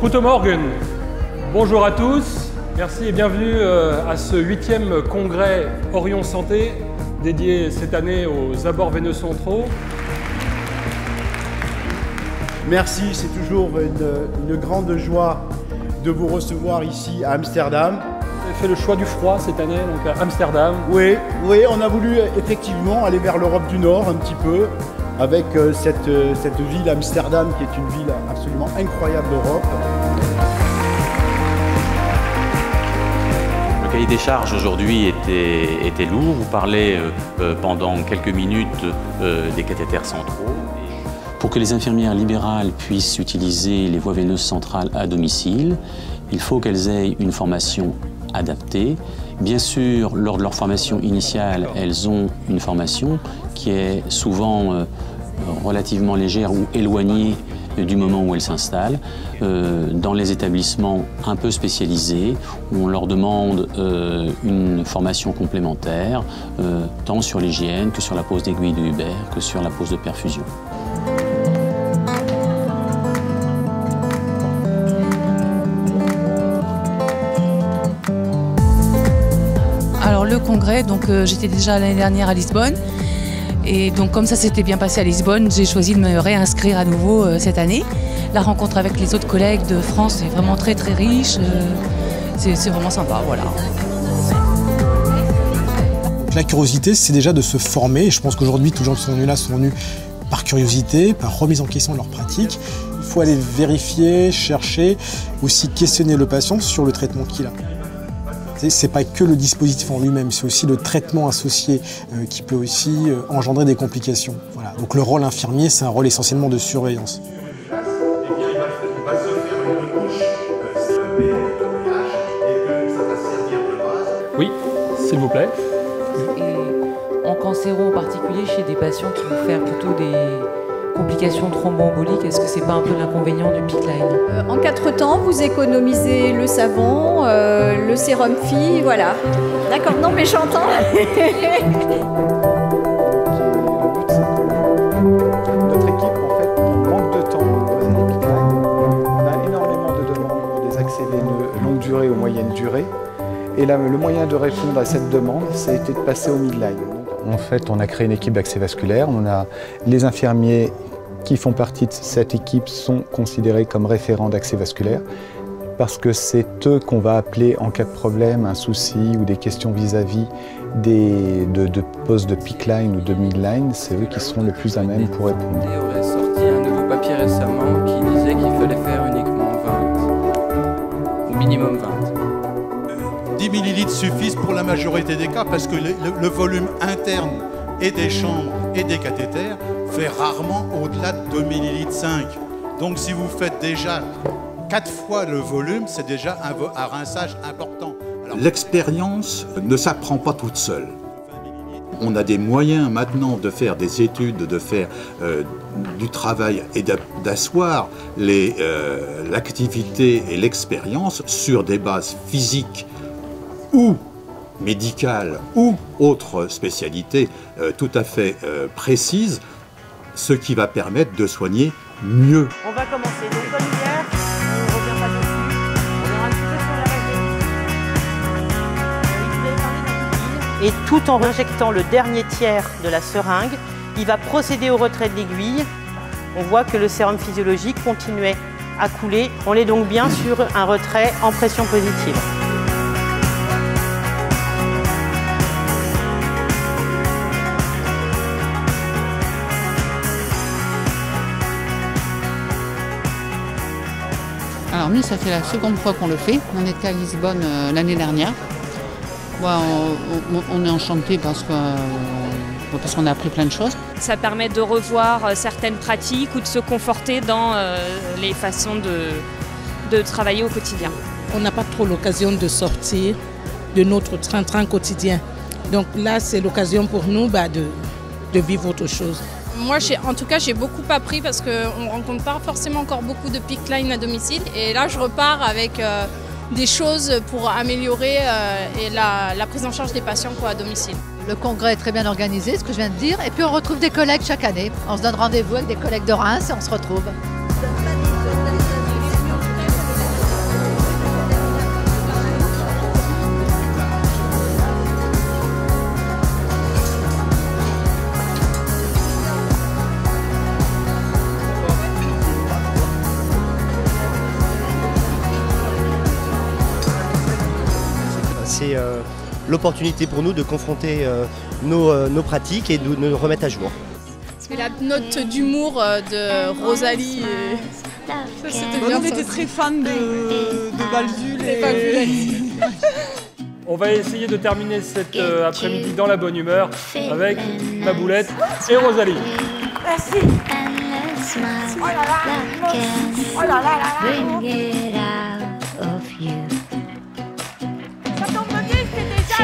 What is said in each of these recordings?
Guten Morgen, bonjour à tous, merci et bienvenue à ce 8e congrès Orion Santé, dédié cette année aux abords veineux centraux. Merci, c'est toujours une grande joie de vous recevoir ici à Amsterdam. Vous avez fait le choix du froid cette année, donc à Amsterdam. Oui, on a voulu effectivement aller vers l'Europe du Nord un petit peu, avec cette ville Amsterdam qui est une ville absolument incroyable d'Europe. Le cahier des charges aujourd'hui était lourd. Vous parlez pendant quelques minutes des cathéters centraux. Pour que les infirmières libérales puissent utiliser les voies veineuses centrales à domicile, il faut qu'elles aient une formation adaptée. Bien sûr, lors de leur formation initiale, elles ont une formation qui est souvent relativement légère ou éloignée du moment où elles s'installent. Dans les établissements un peu spécialisés, on leur demande une formation complémentaire, tant sur l'hygiène que sur la pose d'aiguille de Huber, que sur la pose de perfusion. Alors le congrès, j'étais déjà l'année dernière à Lisbonne. Et donc comme ça s'était bien passé à Lisbonne, j'ai choisi de me réinscrire à nouveau cette année. La rencontre avec les autres collègues de France est vraiment très très riche. C'est vraiment sympa, voilà. La curiosité, c'est déjà de se former. Et je pense qu'aujourd'hui, tous les gens qui sont venus là sont venus par curiosité, par remise en question de leur pratique. Il faut aller vérifier, chercher, aussi questionner le patient sur le traitement qu'il a. C'est pas que le dispositif en lui-même, c'est aussi le traitement associé qui peut aussi engendrer des complications. Voilà. Donc le rôle infirmier, c'est un rôle essentiellement de surveillance. Oui, s'il vous plaît. Et en cancéro en particulier, chez des patients qui vont faire plutôt des complications thromboemboliques, est-ce que c'est pas un peu l'inconvénient du PICC-Line? En 4 temps, vous économisez le savon, le sérum Phi, voilà. D'accord, non mais j'entends. Notre équipe, en fait, manque de temps pour poser des PICC-Line. On a énormément de demandes pour des accès veineux longue durée ou moyenne durée. Et là, le moyen de répondre à cette demande, ça a été de passer au midline. En fait, on a créé une équipe d'accès vasculaire. On a les infirmiers qui font partie de cette équipe sont considérés comme référents d'accès vasculaire parce que c'est eux qu'on va appeler en cas de problème, un souci ou des questions vis-à-vis de postes de PICC-Line ou de midline. C'est eux qui seront le plus à même pour répondre. On aurait sorti un nouveau papier récemment qui disait qu'il fallait faire uniquement 20, au minimum 20. 10 millilitres suffisent pour la majorité des cas parce que le volume interne et des chambres et des cathéters fait rarement au-delà de 2 millilitres 5. Donc si vous faites déjà 4 fois le volume, c'est déjà un rinçage important. L'expérience ne s'apprend pas toute seule. On a des moyens maintenant de faire des études, de faire du travail et d'asseoir l'activité et l'expérience sur des bases physiques ou médicales ou autres spécialités tout à fait précises, ce qui va permettre de soigner mieux. On va commencer. Donc comme hier, on ne revient pas dessus. On verra un petit peu sur la règle. Et tout en injectant le dernier tiers de la seringue, il va procéder au retrait de l'aiguille. On voit que le sérum physiologique continuait à couler. On est donc bien sur un retrait en pression positive. Alors nous, ça fait la seconde fois qu'on le fait. On était à Lisbonne l'année dernière. On est enchantés parce qu'on a appris plein de choses. Ça permet de revoir certaines pratiques ou de se conforter dans les façons de travailler au quotidien. On n'a pas trop l'occasion de sortir de notre train-train quotidien. Donc là, c'est l'occasion pour nous de vivre autre chose. Moi, en tout cas, j'ai beaucoup appris parce qu'on ne rencontre pas forcément encore beaucoup de PICC-Line à domicile. Et là, je repars avec des choses pour améliorer la prise en charge des patients à domicile. Le congrès est très bien organisé, ce que je viens de dire. Et puis, on retrouve des collègues chaque année. On se donne rendez-vous avec des collègues de Reims et on se retrouve. c'est l'opportunité pour nous de confronter nos pratiques et de nous remettre à jour. Et la note d'humour de Rosalie, c'était bien. On était très fans de Balzul et On va essayer de terminer cet après-midi dans la bonne humeur avec la boulette et Rosalie. Merci. Oh là là, oh là là là. Quand on me dit c'est déjà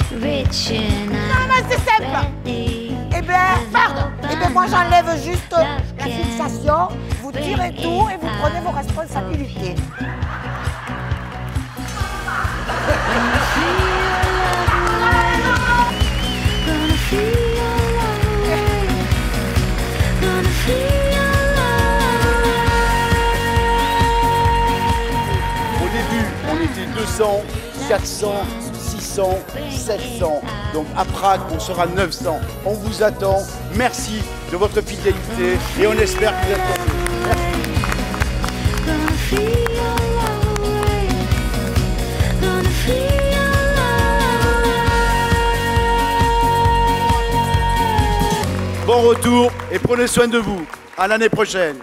non mais c'est simple. Eh bien, pardon. Eh bien moi j'enlève juste la fixation, vous tirez tout et vous prenez vos responsabilités. Au début, on était 200, 400, 600, 700. Donc à Prague, on sera 900. On vous attend. Merci de votre fidélité et on espère que vous êtes nombreux. Bon retour et prenez soin de vous. À l'année prochaine.